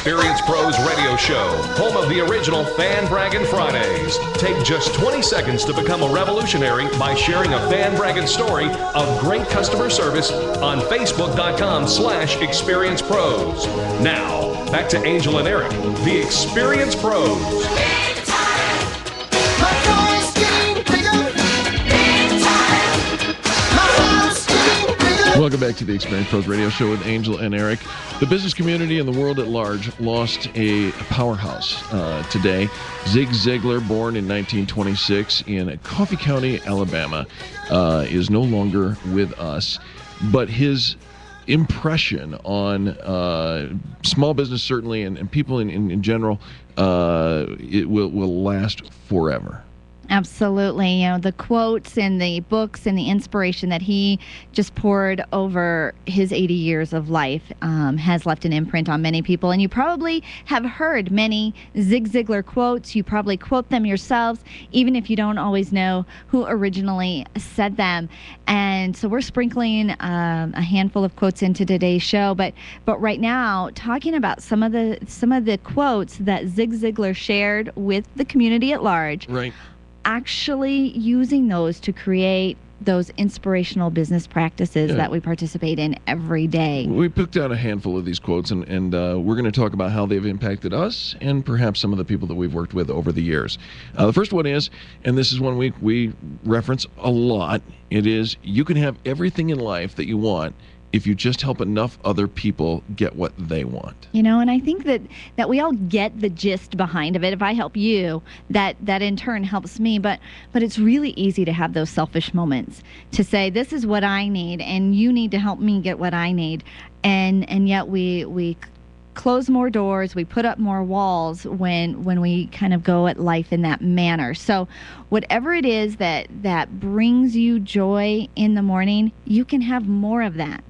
Experience Pros Radio Show, home of the original Fan Braggin' Fridays. Take just 20 seconds to become a revolutionary by sharing a fan bragging story of great customer service on Facebook.com/Experience Pros. Now, back to Angel and Eric, the Experience Pros. Welcome back to the Experience Pros Radio Show with Angel and Eric. The business community and the world at large lost a powerhouse today. Zig Ziglar, born in 1926 in Coffee County, Alabama, is no longer with us. But his impression on small business, certainly, and people in general, it will last forever. Absolutely. You know, the quotes and the books and the inspiration that he just poured over his 80 years of life has left an imprint on many people. And you probably have heard many Zig Ziglar quotes. You probably quote them yourselves, even if you don't always know who originally said them. And so we're sprinkling a handful of quotes into today's show. But right now, talking about some of the quotes that Zig Ziglar shared with the community at large. Right. Actually using those to create those inspirational business practices that we participate in every day. We picked out a handful of these quotes, and we're going to talk about how they've impacted us and perhaps some of the people that we've worked with over the years. The first one is, and this is one we reference a lot, it is, you can have everything in life that you want if you just help enough other people get what they want. You know, and I think that we all get the gist behind of it. If I help you, that in turn helps me. But it's really easy to have those selfish moments to say, this is what I need, and you need to help me get what I need. And yet we close more doors, we put up more walls when we kind of go at life in that manner. So whatever it is that brings you joy in the morning, you can have more of that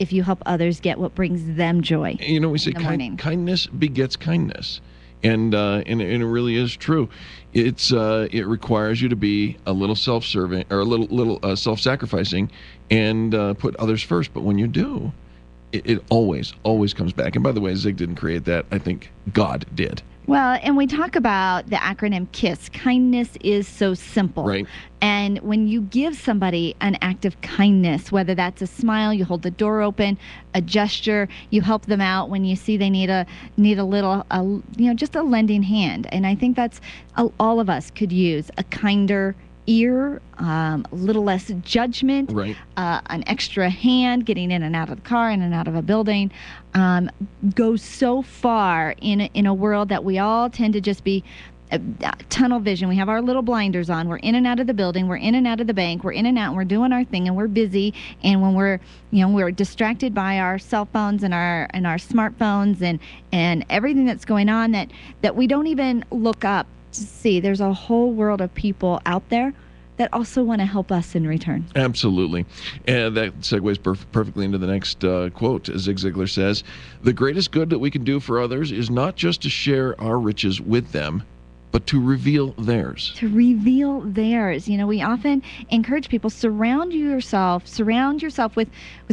if you help others get what brings them joy. You know, we say kindness begets kindness. And it really is true. It requires you to be a little self-serving or a little self-sacrificing and put others first. But when you do, it always comes back. And by the way, Zig didn't create that. I think God did. Well, and we talk about the acronym KISS. Kindness is so simple. Right. And when you give somebody an act of kindness, whether that's a smile, you hold the door open, a gesture, you help them out when you see they need a little, just a lending hand. And I think that's all of us could use a kinder ear, a little less judgment, right. An extra hand getting in and out of the car, in and out of a building, goes so far in a world that we all tend to just be tunnel vision. We have our little blinders on. We're in and out of the building. We're in and out of the bank. We're in and out, and we're doing our thing, and we're busy. And when we're distracted by our cell phones and our smartphones and everything that's going on, that we don't even look up to see there's a whole world of people out there that also want to help us in return. Absolutely. And that segues perfectly into the next quote. Zig Ziglar says, "The greatest good that we can do for others is not just to share our riches with them, but to reveal theirs." To reveal theirs. You know, we often encourage people, surround yourself with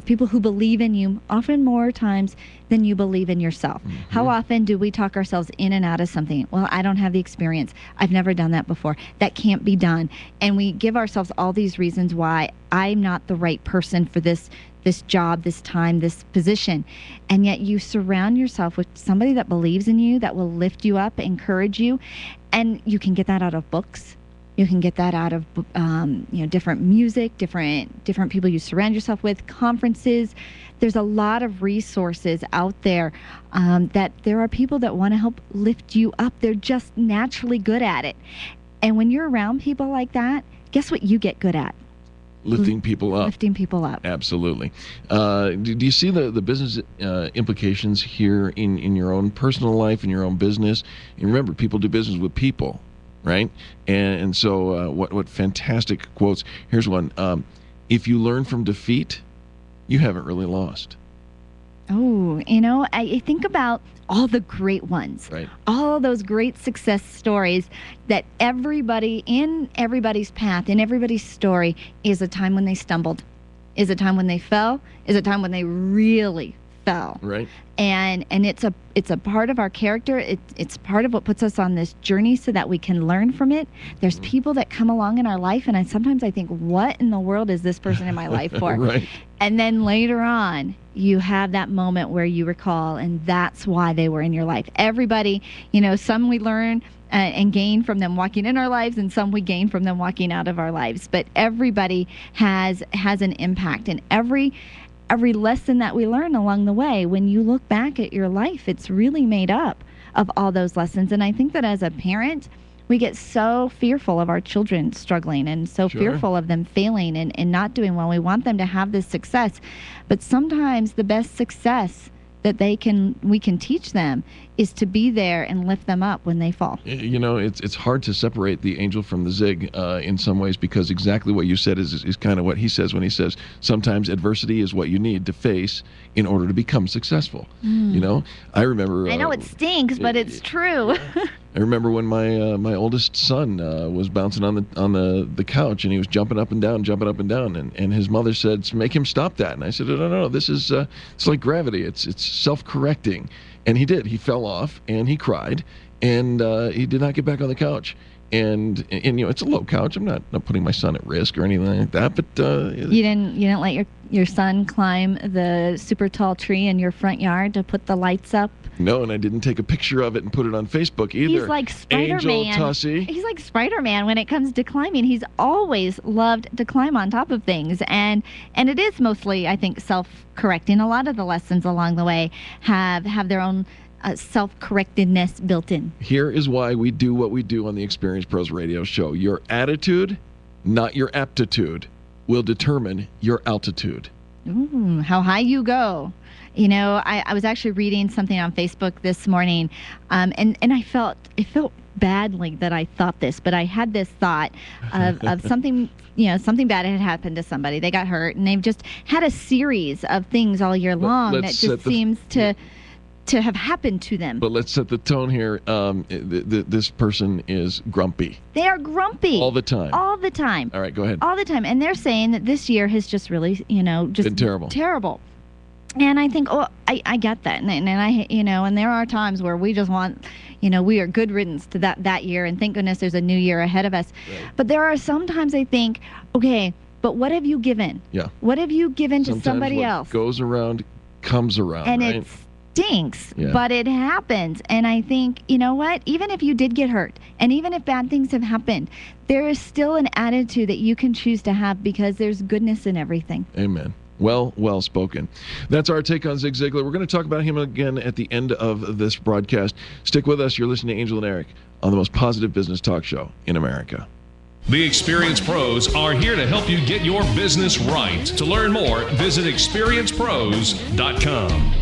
people who believe in you, often more times than you believe in yourself. Mm-hmm. How often do we talk ourselves in and out of something? Well, I don't have the experience. I've never done that before. That can't be done. And we give ourselves all these reasons why I'm not the right person for this job, this time, this position. And yet you surround yourself with somebody that believes in you, that will lift you up, encourage you. And you can get that out of books. You can get that out of different music, different people you surround yourself with, conferences. There's a lot of resources out there that there are people that want to help lift you up. They're just naturally good at it. And when you're around people like that, guess what you get good at? Lifting people up. Lifting people up. Absolutely. Do you see the business implications here in your own personal life, in your own business? And remember, people do business with people, right? And so what fantastic quotes. Here's one. If you learn from defeat, you haven't really lost. Oh, I think about all the great ones, right. All those great success stories that everybody's path, in everybody's story is a time when they stumbled, is a time when they fell, is a time when they really fell. Right. And it's a part of our character. It's part of what puts us on this journey so that we can learn from it. There's people that come along in our life, and sometimes I think, what in the world is this person in my life for? Right. And then later on, you have that moment where you recall, and that's why they were in your life. Everybody, some we learn and gain from them walking in our lives, and some we gain from them walking out of our lives. But everybody has an impact, and every lesson that we learn along the way, when you look back at your life, it's really made up of all those lessons. And I think that as a parent, we get so fearful of our children struggling and so fearful of them failing and not doing well. We want them to have this success. But sometimes the best success that we can teach them is to be there and lift them up when they fall. It's hard to separate the angel from the Zig in some ways, because exactly what you said is kind of what he says when he says sometimes adversity is what you need to face in order to become successful. I remember. I know it stinks, but it's true. I remember when my oldest son was bouncing on the couch, and he was jumping up and down, and his mother said, "Make him stop that." And I said, "No, this is it's like gravity. It's self-correcting." And he did. He fell off, and he cried, and he did not get back on the couch. And it's a low couch. I'm not putting my son at risk or anything like that. But you didn't let your son climb the super tall tree in your front yard to put the lights up? No, and I didn't take a picture of it and put it on Facebook either. He's like Spider-Man. Angel Tussie. He's like Spider-Man when it comes to climbing. He's always loved to climb on top of things, and it is mostly, I think, self-correcting. A lot of the lessons along the way have their own self-correctedness built in. Here is why we do what we do on the Experience Pros radio show. Your attitude, not your aptitude, will determine your altitude. Ooh, how high you go. I was actually reading something on Facebook this morning, and it felt badly that I thought this, but I had this thought of something, something bad had happened to somebody. They got hurt, and they've just had a series of things all year long that just seems to have happened to them. But let's set the tone here. This person is grumpy. They are grumpy. All the time. All the time. All right, go ahead. All the time. And they're saying that this year has just really, just been terrible. Terrible. And I think, I get that. And I, and there are times where we just want, we are good riddance to that year. And thank goodness there's a new year ahead of us. Right. But there are some times I think, okay, but what have you given? Yeah. What have you given Sometimes to somebody else? Goes around, comes around, and right? It stinks, but it happens. And I think, you know what? Even if you did get hurt, and even if bad things have happened, there is still an attitude that you can choose to have, because there's goodness in everything. Amen. Well spoken. That's our take on Zig Ziglar. We're going to talk about him again at the end of this broadcast. Stick with us. You're listening to Angel and Eric on the most positive business talk show in America. The Experience Pros are here to help you get your business right. To learn more, visit experiencepros.com.